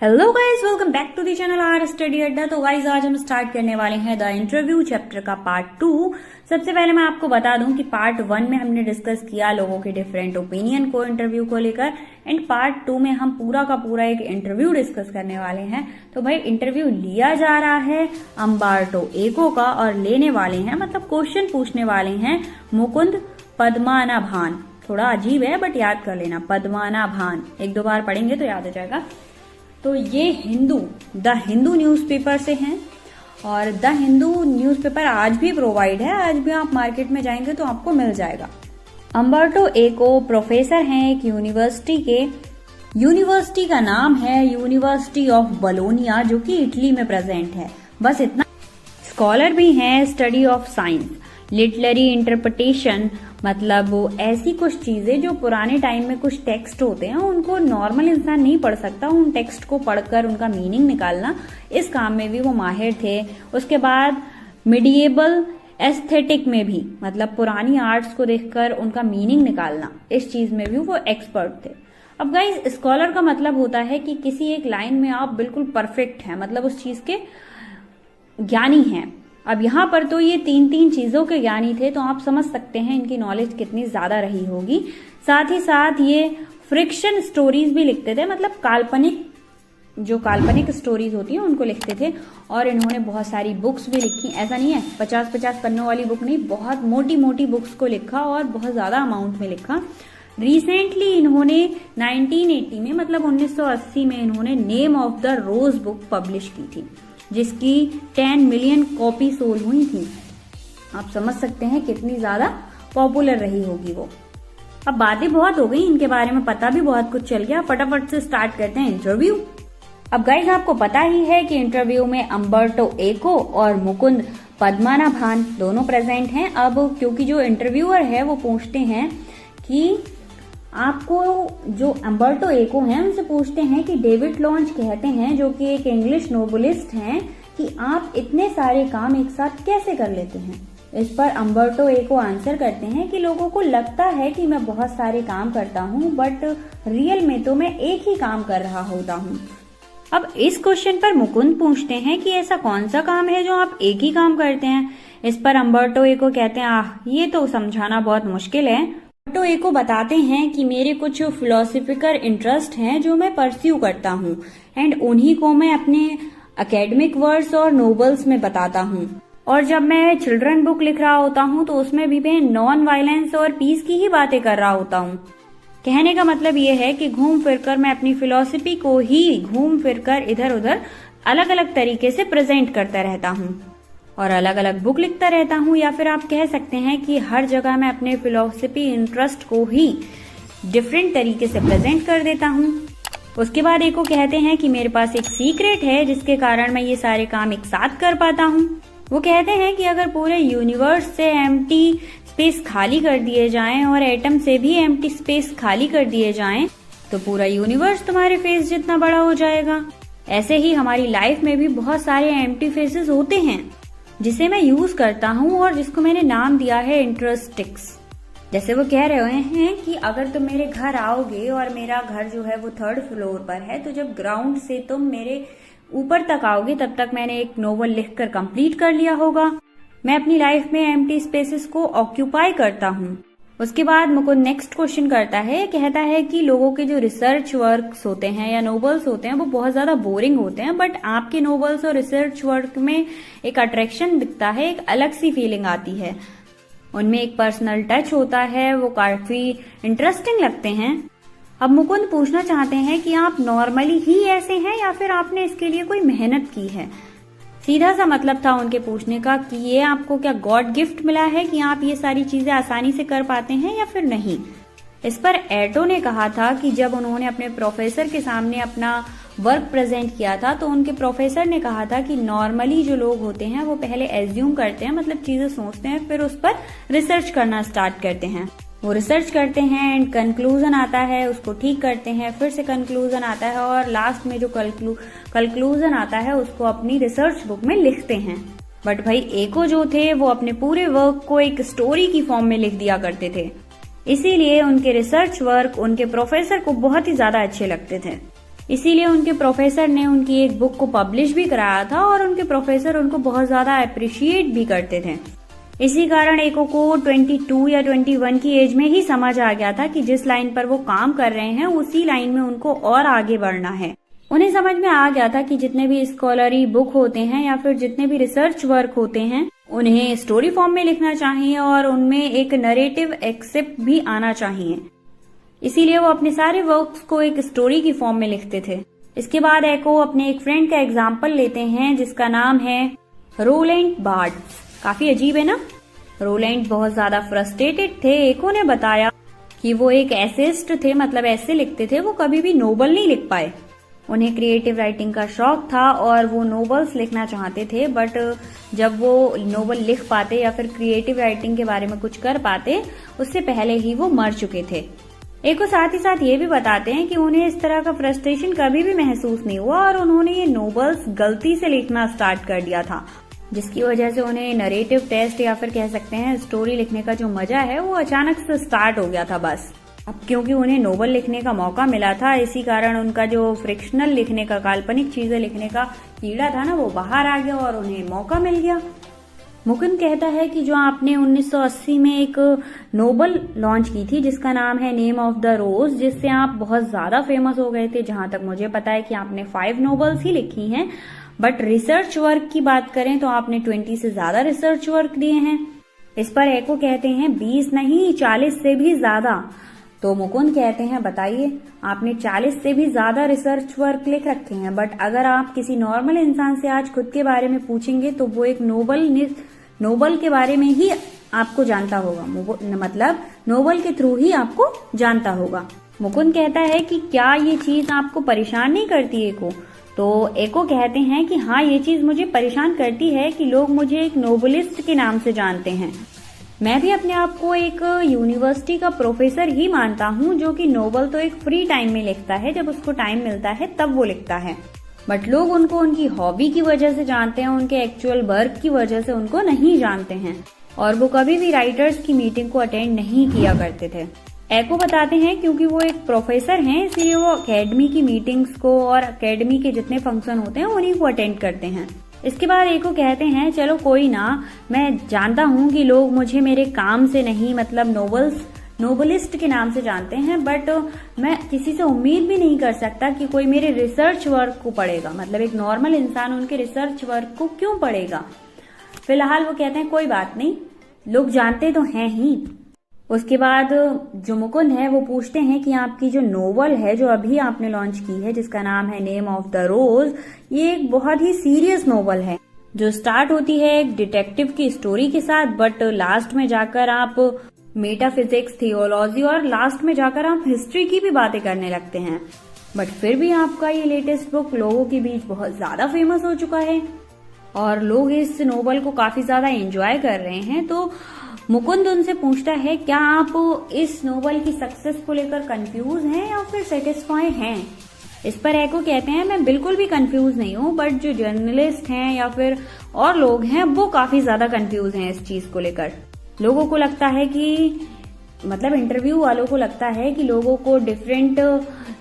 Hello guys, welcome back to the channel our study Adda. तो guys आज हम start करने वाले हैं द इंटरव्यू चैप्टर का पार्ट 2। सबसे पहले मैं आपको बता दूं कि पार्ट 1 में हमने डिस्कस किया लोगों के डिफरेंट ओपिनियन को इंटरव्यू को लेकर, एंड पार्ट 2 में हम पूरा का पूरा एक इंटरव्यू डिस्कस करने वाले हैं। तो भाई इंटरव्यू लिया जा रहा है अम्बर्टो एको का, और लेने वाले हैं मतलब क्वेश्चन पूछने वाले हैं मुकुंद पद्मनाभन। थोड़ा अजीब है बट याद कर लेना, पद्मनाभन। एक दो बार पढ़ेंगे तो याद हो जाएगा। तो ये द हिंदू न्यूज़पेपर से हैं, और द हिंदू न्यूज़पेपर आज भी प्रोवाइड है। आज भी आप मार्केट में जाएंगे तो आपको मिल जाएगा। अम्बर्टो एको प्रोफेसर हैं एक यूनिवर्सिटी के। यूनिवर्सिटी का नाम है यूनिवर्सिटी ऑफ बोलोनिया, जो कि इटली में प्रेजेंट है। बस इतना। स्कॉलर भी हैं study of science, literary interpretation, मतलब वो ऐसी कुछ चीजें जो पुराने टाइम में कुछ टेक्स्ट होते हैं उनको नॉर्मल इंसान नहीं पढ़ सकता, उन टेक्स्ट को पढ़कर उनका मीनिंग निकालना, इस काम में भी वो माहिर थे। उसके बाद मिडिएबल एस्थेटिक में भी, मतलब पुरानी आर्ट्स को देखकर उनका मीनिंग निकालना, इस चीज में भी वो एक्सपर्ट थे। अब गाइस, स्कॉलर का मतलब होता है कि किसी एक लाइन में आप बिल्कुल परफेक्ट हैं, मतलब उस चीज के ज्ञानी हैं। अब यहाँ पर तो ये तीन चीजों के ज्ञानी थे, तो आप समझ सकते हैं इनकी नॉलेज कितनी ज्यादा रही होगी। साथ ही साथ ये फ्रिक्शन स्टोरीज भी लिखते थे, मतलब काल्पनिक स्टोरीज होती हैं उनको लिखते थे। और इन्होंने बहुत सारी बुक्स भी लिखी। ऐसा नहीं है 50-50 पन्नों वाली बुक नहीं, बहुत मोटी मोटी बुक्स को लिखा और बहुत ज्यादा अमाउंट में लिखा। रिसेंटली इन्होंने 1980 में, मतलब 1980 में इन्होंने name of the rose book publish की थी, जिसकी 10 मिलियन कॉपी सोल हुई थी। आप समझ सकते हैं कितनी ज्यादा पॉपुलर रही होगी वो। अब बातें बहुत हो गई, इनके बारे में पता भी बहुत कुछ चल गया। फटाफट से स्टार्ट करते हैं इंटरव्यू। अब गाइस, आपको पता ही है कि इंटरव्यू में अम्बर्टो एको और मुकुंद पद्मनाभन दोनों प्रेजेंट हैं। अब क्योंकि जो इंटरव्यूअर है वो पूछते हैं कि आपको, जो अम्बर्टो एको हैं उनसे पूछते हैं कि डेविड लॉन्च कहते हैं, जो कि एक इंग्लिश नोवेलिस्ट हैं, कि आप इतने सारे काम एक साथ कैसे कर लेते हैं। इस पर अम्बर्टो एको आंसर करते हैं कि लोगों को लगता है कि मैं बहुत सारे काम करता हूँ, बट रियल में तो मैं एक ही काम कर रहा होता हूँ। अब इस क्वेश्चन पर मुकुंद पूछते हैं कि ऐसा कौन सा काम है जो आप एक ही काम करते हैं। इस पर अम्बर्टो एको कहते हैं, ये तो समझाना बहुत मुश्किल है। अम्बर्टो एको बताते हैं कि मेरे कुछ फिलोसफिकल इंटरेस्ट हैं जो मैं परस्यू करता हूँ, एंड उन्हीं को मैं अपने एकेडमिक वर्क्स और नोवेल्स में बताता हूँ। और जब मैं चिल्ड्रन बुक लिख रहा होता हूँ तो उसमें भी मैं नॉन वायलेंस और पीस की ही बातें कर रहा होता हूँ। कहने का मतलब ये है कि घूम फिरकर मैं अपनी फिलोसफी को ही घूम फिरकर इधर उधर अलग अलग तरीके से प्रेजेंट करता रहता हूँ और अलग अलग बुक लिखता रहता हूँ। या फिर आप कह सकते हैं कि हर जगह मैं अपने फिलोसफी इंटरेस्ट को ही डिफरेंट तरीके से प्रेजेंट कर देता हूँ। उसके बाद एको कहते हैं कि मेरे पास एक सीक्रेट है जिसके कारण मैं ये सारे काम एक साथ कर पाता हूँ। वो कहते हैं कि अगर पूरे यूनिवर्स से एम्प्टी स्पेस खाली कर दिए जाएं और एटम से भी एम्प्टी स्पेस खाली कर दिए जाएं, तो पूरा यूनिवर्स तुम्हारे फेस जितना बड़ा हो जाएगा। ऐसे ही हमारी लाइफ में भी बहुत सारे एम्प्टी फेसेस होते हैं, जिसे मैं यूज करता हूँ और जिसको मैंने नाम दिया है इंटरेस्टिक्स। जैसे वो कह रहे हैं कि अगर तुम मेरे घर आओगे और मेरा घर जो है वो 3rd फ्लोर पर है, तो जब ग्राउंड से तुम मेरे ऊपर तक आओगे तब तक मैंने एक नोवेल लिखकर कंप्लीट कर लिया होगा। मैं अपनी लाइफ में एम्प्टी स्पेसेस को ऑक्यूपाई करता हूँ। उसके बाद मुकुंद नेक्स्ट क्वेश्चन करता है, कहता है कि लोगों के जो रिसर्च वर्क्स होते हैं या नोवेल्स होते हैं वो बहुत ज्यादा बोरिंग होते हैं, बट आपके नोवेल्स और रिसर्च वर्क में एक अट्रैक्शन दिखता है, एक अलग सी फीलिंग आती है, उनमें एक पर्सनल टच होता है, वो काफी इंटरेस्टिंग लगते हैं। अब मुकुंद पूछना चाहते हैं कि आप नॉर्मली ही ऐसे हैं या फिर आपने इसके लिए कोई मेहनत की है। सीधा सा मतलब था उनके पूछने का कि ये आपको क्या गॉड गिफ्ट मिला है कि आप ये सारी चीजें आसानी से कर पाते हैं या फिर नहीं। इस पर एटो ने कहा था कि जब उन्होंने अपने प्रोफेसर के सामने अपना वर्क प्रेजेंट किया था तो उनके प्रोफेसर ने कहा था कि नॉर्मली जो लोग होते हैं वो पहले एज्यूम करते हैं, मतलब चीजें सोचते हैं, फिर उस पर रिसर्च करना स्टार्ट करते हैं। वो रिसर्च करते हैं एंड कंक्लूजन आता है, उसको ठीक करते हैं, फिर से कंक्लूजन आता है और लास्ट में जो कंक्लूजन आता है उसको अपनी रिसर्च बुक में लिखते हैं। बट भाई एको जो थे वो अपने पूरे वर्क को एक स्टोरी की फॉर्म में लिख दिया करते थे, इसीलिए उनके रिसर्च वर्क उनके प्रोफेसर को बहुत ही ज्यादा अच्छे लगते थे। इसीलिए उनके प्रोफेसर ने उनकी एक बुक को पब्लिश भी कराया था और उनके प्रोफेसर उनको बहुत ज्यादा अप्रिशिएट भी करते थे। इसी कारण एको को 22 या 21 की एज में ही समझ आ गया था कि जिस लाइन पर वो काम कर रहे हैं उसी लाइन में उनको और आगे बढ़ना है। उन्हें समझ में आ गया था कि जितने भी स्कॉलरी बुक होते हैं या फिर जितने भी रिसर्च वर्क होते हैं उन्हें स्टोरी फॉर्म में लिखना चाहिए और उनमें एक नरेटिव एक्सेप्ट भी आना चाहिए। इसीलिए वो अपने सारे वर्क्स को एक स्टोरी की फॉर्म में लिखते थे। इसके बाद एको अपने एक फ्रेंड का एग्जाम्पल लेते हैं जिसका नाम है रोलैंड बार्ट्स। काफी अजीब है ना। रोलैंड बहुत ज्यादा फ्रस्ट्रेटेड थे। एको ने बताया कि वो एक एसेइस्ट थे, मतलब ऐसे लिखते थे, वो कभी भी नोबल नहीं लिख पाए। उन्हें क्रिएटिव राइटिंग का शौक था और वो नोवेल्स लिखना चाहते थे, बट जब वो नोवेल लिख पाते या फिर क्रिएटिव राइटिंग के बारे में कुछ कर पाते उससे पहले ही वो मर चुके थे। एको साथ ही साथ ये भी बताते हैं कि उन्हें इस तरह का फ्रस्ट्रेशन कभी भी महसूस नहीं हुआ और उन्होंने ये नोवेल्स गलती से लिखना स्टार्ट कर दिया था, जिसकी वजह से उन्हें नरेटिव टेस्ट या फिर कह सकते हैं स्टोरी लिखने का जो मजा है वो अचानक से स्टार्ट हो गया था बस। अब क्योंकि उन्हें नोवेल लिखने का मौका मिला था, इसी कारण उनका जो फ्रिक्शनल लिखने का, काल्पनिक चीजें लिखने का कीड़ा था ना, वो बाहर आ गया और उन्हें मौका मिल गया। मुकुंद कहता है कि जो आपने 1980 में एक नोवेल लॉन्च की थी जिसका नाम है नेम ऑफ द रोज, जिससे आप बहुत ज्यादा फेमस हो गए थे। जहां तक मुझे पता है कि आपने 5 नोवेल्स ही लिखी हैं, बट रिसर्च वर्क की बात करें तो आपने 20 से ज्यादा रिसर्च वर्क दिए हैं। इस पर एको कहते हैं 20 नहीं 40 से भी ज्यादा। तो मुकुंद कहते हैं बताइए, आपने 40 से भी ज्यादा रिसर्च वर्क लिख रखे हैं, बट अगर आप किसी नॉर्मल इंसान से आज खुद के बारे में पूछेंगे तो वो एक नोबल के बारे में ही आपको जानता होगा, मतलब नोबल के थ्रू ही आपको जानता होगा। मुकुंद कहता है कि क्या ये चीज आपको परेशान नहीं करती एको? तो एको कहते हैं कि हाँ, ये चीज मुझे परेशान करती है कि लोग मुझे एक नोबलिस्ट के नाम से जानते हैं। मैं भी अपने आप को एक यूनिवर्सिटी का प्रोफेसर ही मानता हूँ जो कि नोवेल तो एक फ्री टाइम में लिखता है, जब उसको टाइम मिलता है तब वो लिखता है, बट लोग उनको उनकी हॉबी की वजह से जानते हैं, उनके एक्चुअल वर्क की वजह से उनको नहीं जानते हैं। और वो कभी भी राइटर्स की मीटिंग को अटेंड नहीं किया करते थे। एको बताते हैं क्योंकि वो एक प्रोफेसर हैं, इसलिए वो अकेडमी की मीटिंग्स को और अकेडमी के जितने फंक्शन होते हैं उन्हीं को अटेंड करते हैं। इसके बाद एको कहते हैं चलो कोई ना, मैं जानता हूँ कि लोग मुझे मेरे काम से नहीं, मतलब नोबलिस्ट के नाम से जानते हैं, बट मैं किसी से उम्मीद भी नहीं कर सकता कि कोई मेरे रिसर्च वर्क को पढ़ेगा। मतलब एक नॉर्मल इंसान उनके रिसर्च वर्क को क्यों पढ़ेगा। फिलहाल वो कहते हैं कोई बात नहीं, लोग जानते तो हैं ही। उसके बाद जो मुकुंद है वो पूछते हैं कि आपकी जो नोवेल है जो अभी आपने लॉन्च की है जिसका नाम है नेम ऑफ द रोज, ये एक बहुत ही सीरियस नोवेल है जो स्टार्ट होती है एक डिटेक्टिव की स्टोरी के साथ, बट लास्ट में जाकर आप मेटाफिजिक्स, थियोलॉजी और लास्ट में जाकर आप हिस्ट्री की भी बातें करने लगते हैं। बट फिर भी आपका ये लेटेस्ट बुक लोगों के बीच बहुत ज्यादा फेमस हो चुका है और लोग इस नोवेल को काफी ज्यादा एंजॉय कर रहे हैं। तो मुकुंद उनसे पूछता है क्या आप इस नोवेल की सक्सेस को लेकर कंफ्यूज हैं या फिर सेटिस्फाई हैं। इस पर एको कहते हैं मैं बिल्कुल भी कंफ्यूज नहीं हूँ, बट जो जर्नलिस्ट हैं या फिर और लोग हैं वो काफी ज्यादा कंफ्यूज हैं इस चीज को लेकर। लोगों को लगता है कि, मतलब इंटरव्यू वालों को लगता है कि लोगों को डिफरेंट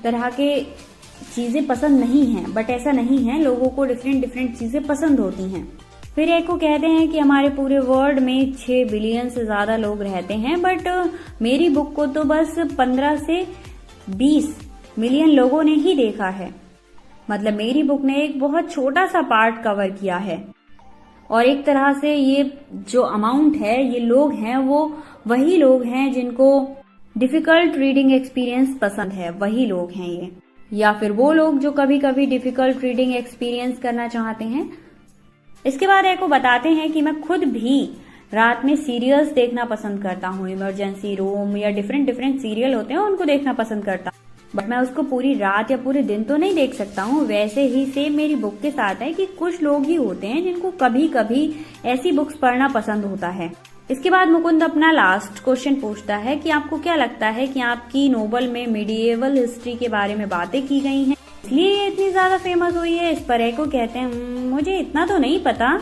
तरह के चीजें पसंद नहीं है, बट ऐसा नहीं है, लोगों को डिफरेंट चीजें पसंद होती हैं। फिर एको कहते हैं कि हमारे पूरे वर्ल्ड में 6 बिलियन से ज्यादा लोग रहते हैं, बट मेरी बुक को तो बस 15 से 20 मिलियन लोगों ने ही देखा है। मतलब मेरी बुक ने एक बहुत छोटा सा पार्ट कवर किया है और एक तरह से ये जो अमाउंट है, ये लोग हैं वो वही लोग हैं जिनको डिफिकल्ट रीडिंग एक्सपीरियंस पसंद है, वही लोग हैं ये, या फिर वो लोग जो कभी कभी डिफिकल्ट रीडिंग एक्सपीरियंस करना चाहते हैं। इसके बाद एको बताते हैं कि मैं खुद भी रात में सीरियल्स देखना पसंद करता हूँ, इमरजेंसी रूम या डिफरेंट सीरियल होते हैं उनको देखना पसंद करता हूँ, बट मैं उसको पूरी रात या पूरे दिन तो नहीं देख सकता हूँ। वैसे ही सेम मेरी बुक के साथ है कि कुछ लोग ही होते हैं जिनको कभी कभी ऐसी बुक्स पढ़ना पसंद होता है। इसके बाद मुकुंद अपना लास्ट क्वेश्चन पूछता है कि आपको क्या लगता है कि आपकी नोवेल में मिडिएवल हिस्ट्री के बारे में बातें की गई हैं, इसलिए ये इतनी ज्यादा फेमस हुई है। इस पर एको कहते हैं मुझे इतना तो नहीं पता।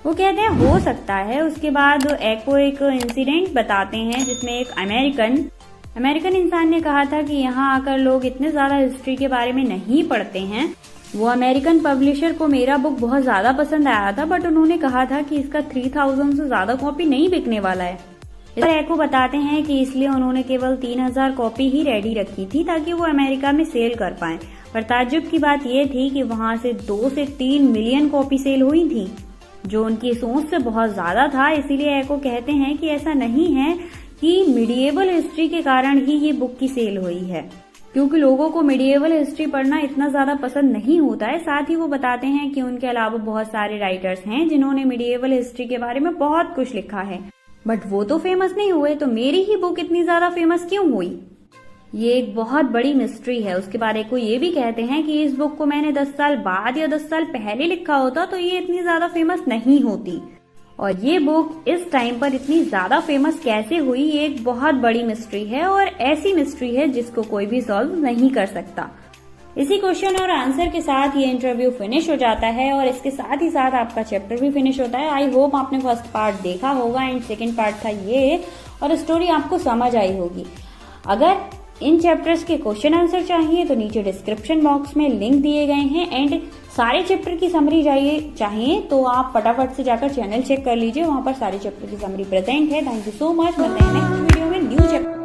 वो कहते हैं हो सकता है। उसके बाद एको एक इंसिडेंट बताते हैं जिसमें एक अमेरिकन अमेरिकन इंसान ने कहा था कि यहाँ आकर लोग इतने ज्यादा हिस्ट्री के बारे में नहीं पढ़ते हैं। वो अमेरिकन पब्लिशर को मेरा बुक बहुत ज्यादा पसंद आया था, बट उन्होंने कहा था कि इसका 3000 से ज्यादा कॉपी नहीं बिकने वाला है। इस पर एको बताते हैं कि इसलिए उन्होंने केवल 3000 कॉपी ही रेडी रखी थी ताकि वो अमेरिका में सेल कर पाए। पर ताज्जुब की बात यह थी कि वहां से 2 से 3 मिलियन कॉपी सेल हुई थी, जो उनकी सोच से बहुत ज्यादा था। इसीलिए एको कहते हैं कि ऐसा नहीं है कि मिडिएवल हिस्ट्री के कारण ही ये बुक की सेल हुई है, क्योंकि लोगों को मिडिएवल हिस्ट्री पढ़ना इतना ज्यादा पसंद नहीं होता है। साथ ही वो बताते हैं कि उनके अलावा बहुत सारे राइटर्स हैं जिन्होंने मिडिएवल हिस्ट्री के बारे में बहुत कुछ लिखा है, बट वो तो फेमस नहीं हुए, तो मेरी ही बुक इतनी ज्यादा फेमस क्यों हुई? ये एक बहुत बड़ी मिस्ट्री है। उसके बारे को ये भी कहते हैं कि इस बुक को मैंने 10 साल बाद या 10 साल पहले लिखा होता तो ये इतनी ज्यादा फेमस नहीं होती। और ये बुक इस टाइम पर इतनी ज्यादा फेमस कैसे हुई, ये एक बहुत बड़ी मिस्ट्री है, और ऐसी मिस्ट्री है जिसको कोई भी सॉल्व नहीं कर सकता। इसी क्वेश्चन और आंसर के साथ ये इंटरव्यू फिनिश हो जाता है, और इसके साथ ही साथ आपका चैप्टर भी फिनिश होता है। आई होप आपने फर्स्ट पार्ट देखा होगा एंड सेकेंड पार्ट था ये, और स्टोरी आपको समझ आई होगी। अगर इन चैप्टर्स के क्वेश्चन आंसर चाहिए तो नीचे डिस्क्रिप्शन बॉक्स में लिंक दिए गए हैं, एंड सारे चैप्टर की समरी चाहिए तो आप फटाफट से जाकर चैनल चेक कर लीजिए, वहां पर सारे चैप्टर की समरी प्रेजेंट है। Thank you so much. मिलते हैं नेक्स्ट वीडियो में न्यू चैप्टर।